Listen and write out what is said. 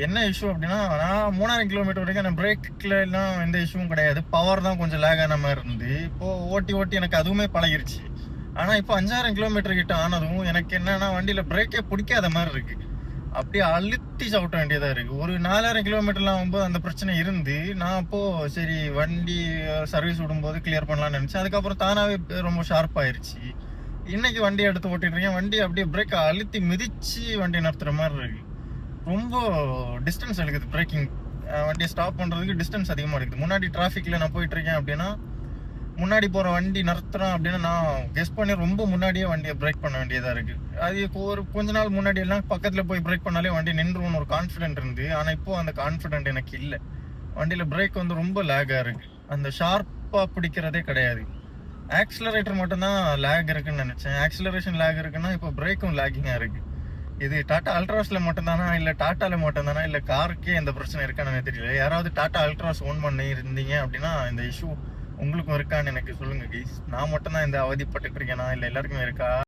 என்ன இஷ்யூ அப்படின்னா, நான் 3000 கிலோமீட்டர் வரைக்கும் நான் பிரேக்ல எல்லாம் எந்த இஷ்யூவும் கிடையாது. பவர் தான் கொஞ்சம் லேக் ஆன மாதிரி இருந்து, இப்போ ஓட்டி ஓட்டி எனக்கு அதுவுமே பழகிருச்சு. ஆனா இப்போ 5000 கிலோமீட்டர் கிட்ட ஆனதும் எனக்கு என்னன்னா வண்டியில பிரேக்கே பிடிக்காத மாதிரி இருக்கு. அப்படியே அழுத்தி சவுட்ட வேண்டியதா இருக்கு. ஒரு 4000 கிலோமீட்டர்லாம் ஆகும்போது அந்த பிரச்சனை இருந்து, நான் அப்போ சரி வண்டி சர்வீஸ் விடும்போது கிளியர் பண்ணலாம்னு நினைச்சேன். அதுக்கப்புறம் தானாவே ரொம்ப ஷார்ப் ஆயிருச்சு. இன்னைக்கு வண்டி எடுத்து ஓட்டிட்டு இருக்கேன். வண்டி அப்படியே பிரேக் அழுத்தி மிதிச்சு வண்டி நிறுத்துற மாதிரி இருக்கு. ரொம்ப டிஸ்டன்ஸ் எடுக்குது பிரேக்கிங். வண்டியை ஸ்டாப் பண்றதுக்கு டிஸ்டன்ஸ் அதிகமா இருக்குது. முன்னாடி டிராஃபிக்ல நான் போயிட்டு இருக்கேன் அப்படின்னா, முன்னாடி போற வண்டி நிறுத்துறோம் அப்படின்னா நான் கெஸ் பண்ணி ரொம்ப முன்னாடியே வண்டியை பிரேக் பண்ண வேண்டியதா இருக்கு. அது ஒரு கொஞ்ச நாள் முன்னாடி எல்லாம் பக்கத்துல போய் பிரேக் பண்ணாலே வண்டி நின்றுன்னு ஒரு கான்ஃபிடென்ட் இருந்து, ஆனா இப்போ அந்த கான்ஃபிடென்ட் எனக்கு இல்லை. வண்டியில பிரேக் வந்து ரொம்ப லேகா இருக்கு. அந்த ஷார்ப்பா பிடிக்கிறதே கிடையாது. ஆக்சிலரேட்டர் மட்டும்தான் லேக் இருக்குன்னு நினைச்சேன். ஆக்சிலரேஷன் லேக் இருக்குன்னா இப்போ பிரேக்கும் லேக்கிங்கா இருக்கு. இது டாடா அல்ட்ராஸ்ல மட்டும்தானா, இல்ல டாட்டால மட்டும்தானா, இல்ல காருக்கே இந்த பிரச்சனை இருக்கான்னு தெரியல. யாராவது டாடா அல்ட்ராஸ் ஓன் பண்ணி இருந்தீங்க அப்படின்னா இந்த இஷ்யூ உங்களுக்கும் இருக்கான்னு எனக்கு சொல்லுங்க கைஸ். நான் மட்டும் தான் இந்த அவதிப்பட்டு இருக்கேனா, இல்ல எல்லாருக்குமே இருக்கா?